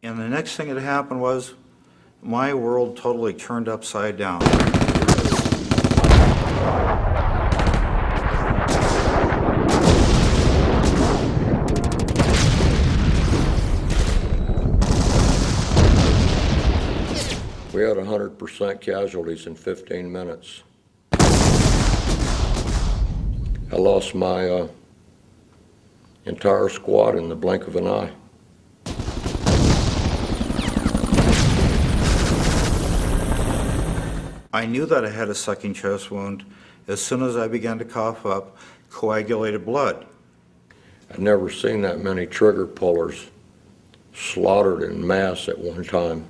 And the next thing that happened was my world totally turned upside down. We had 100% casualties in 15 minutes. I lost my entire squad in the blink of an eye. I knew that I had a sucking chest wound as soon as I began to cough up coagulated blood. I'd never seen that many trigger pullers slaughtered en masse at one time.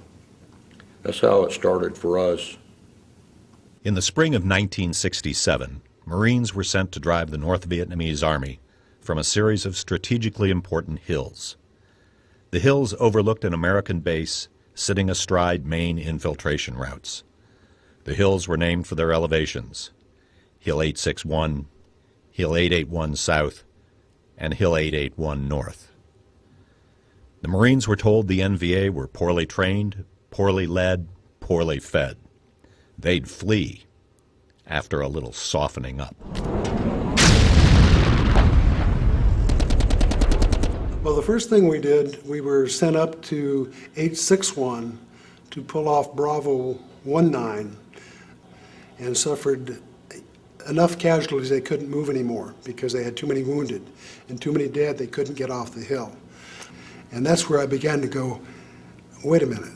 That's how it started for us. In the spring of 1967, Marines were sent to drive the North Vietnamese Army from a series of strategically important hills. The hills overlooked an American base sitting astride main infiltration routes. The hills were named for their elevations: Hill 861, Hill 881 South, and Hill 881 North. The Marines were told the NVA were poorly trained, poorly led, poorly fed. They'd flee after a little softening up. Well, the first thing we did, we were sent up to 861 to pull off Bravo 19 and suffered enough casualties they couldn't move anymore because they had too many wounded and too many dead. They couldn't get off the hill. And that's where I began to go, wait a minute,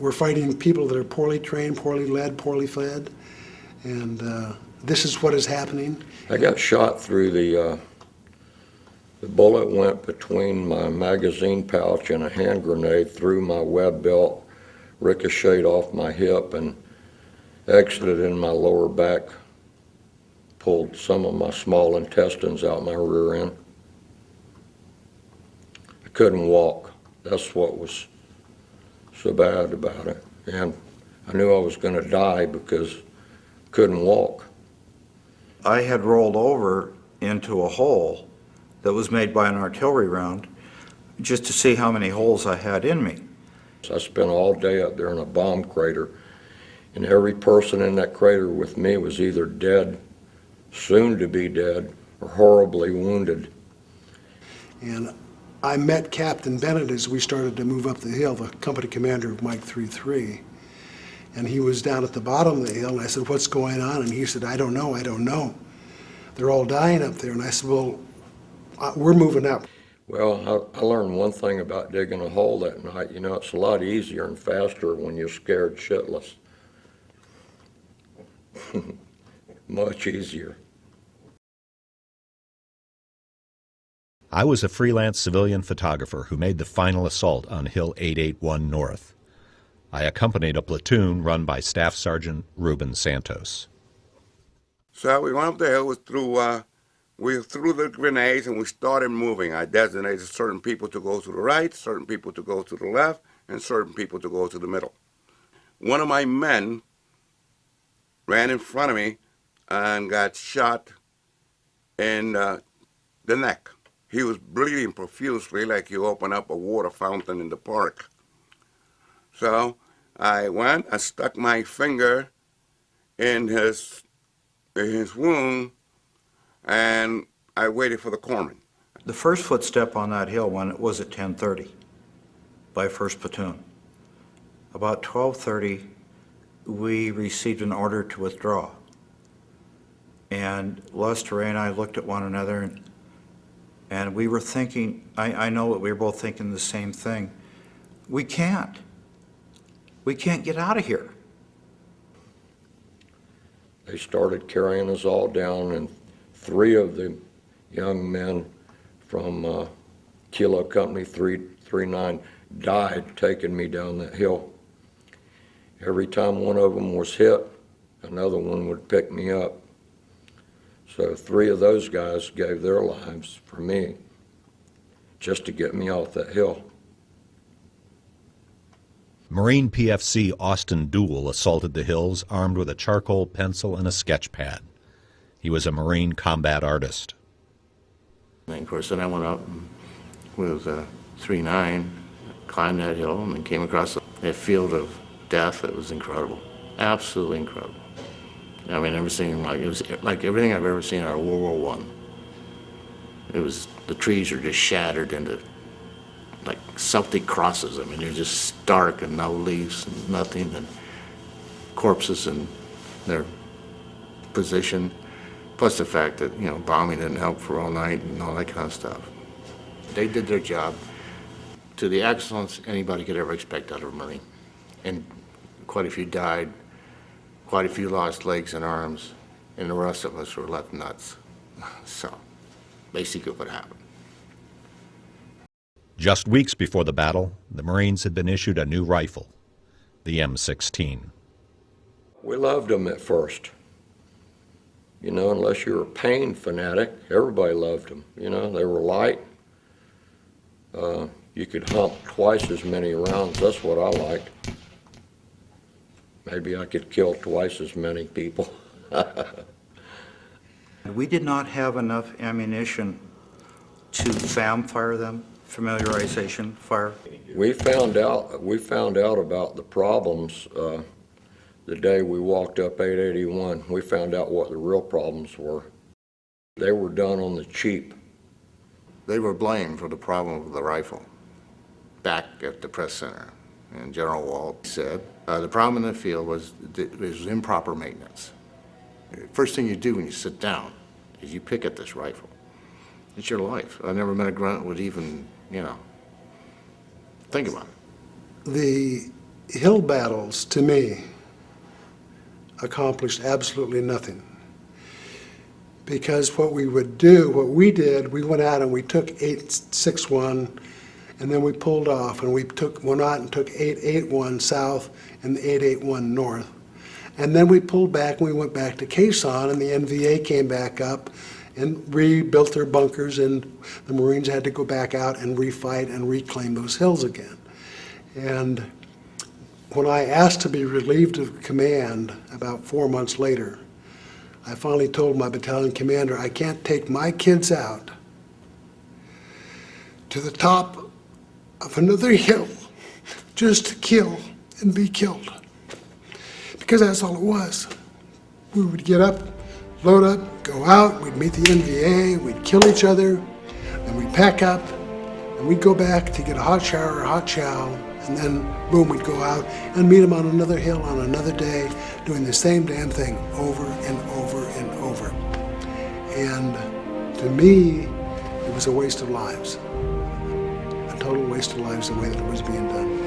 we're fighting people that are poorly trained, poorly led, poorly fed, and this is what is happening. I got shot through the bullet went between my magazine pouch and a hand grenade through my web belt, ricocheted off my hip, and exited in my lower back, pulled some of my small intestines out my rear end. I couldn't walk. That's what was so bad about it. And I knew I was going to die because I couldn't walk. I had rolled over into a hole that was made by an artillery round just to see how many holes I had in me. I spent all day up there in a bomb crater, and every person in that crater with me was either dead, soon to be dead, or horribly wounded. And I met Captain Bennett as we started to move up the hill, the company commander of Mike 3-3. And he was down at the bottom of the hill, and I said, what's going on? And he said, I don't know. They're all dying up there. And I said, well, we're moving up. Well, I learned one thing about digging a hole that night. It's a lot easier and faster when you're scared shitless. Much easier. I was a freelance civilian photographer who made the final assault on Hill 881 North. I accompanied a platoon run by Staff Sergeant Ruben Santos. So we went up the hill, we threw the grenades and we started moving. I designated certain people to go to the right, certain people to go to the left, and certain people to go to the middle. One of my men ran in front of me and got shot in the neck. He was bleeding profusely like you open up a water fountain in the park. So I went, I stuck my finger in his wound, and I waited for the corpsman. The first footstep on that hill was at 10:30 by 1st Platoon. About 12:30, we received an order to withdraw. And Lester Ray and I looked at one another, and we were thinking, I know that we were both thinking the same thing. We can't get out of here. They started carrying us all down, and 3 of the young men from Kilo Company 339 died taking me down that hill. Every time one of them was hit, another one would pick me up. So 3 of those guys gave their lives for me, just to get me off that hill. Marine PFC Austin Dool assaulted the hills armed with a charcoal pencil and a sketch pad. He was a Marine combat artist. And of course, then I went out with 3-9, climbed that hill and then came across a field of death. It was incredible, absolutely incredible. I mean, it was like everything I've ever seen out of World War I. It was, the trees are just shattered into like Celtic crosses. I mean, they're just stark and no leaves and nothing, and corpses in their position. Plus the fact that, you know, bombing didn't help for all night and all that kind of stuff. They did their job to the excellence anybody could ever expect out of a Marine. And quite a few died, quite a few lost legs and arms, and the rest of us were left nuts. So, basically what happened. Just weeks before the battle, the Marines had been issued a new rifle, the M16. We loved them at first. You know, unless you were a pain fanatic, everybody loved them. You know, they were light. You could hump twice as many rounds. That's what I liked. Maybe I could kill twice as many people. We did not have enough ammunition to FAM fire them, familiarization fire. We found out about the problems the day we walked up 881. We found out what the real problems were. They were done on the cheap. They were blamed for the problem of the rifle back at the press center. And General Walt said, the problem in the field was improper maintenance. First thing you do when you sit down is you pick at this rifle. It's your life. I never met a grunt would even, you know, think about it. The hill battles, to me, accomplished absolutely nothing. Because what we did, we went out and we took 861, and then we pulled off, and went out and took 881 south and 881 north. And then we pulled back and we went back to Quezon, and the NVA came back up and rebuilt their bunkers, and the Marines had to go back out and refight and reclaim those hills again. And when I asked to be relieved of command about 4 months later, I finally told my battalion commander, I can't take my kids out to the top of another hill just to kill and be killed. Because that's all it was. We would get up, load up, go out, we'd meet the NVA, we'd kill each other, then we'd pack up, and we'd go back to get a hot shower or a hot chow, and then boom, we'd go out and meet them on another hill on another day, doing the same damn thing over and over and over. And to me, it was a waste of lives. A total waste of lives the way that it was being done.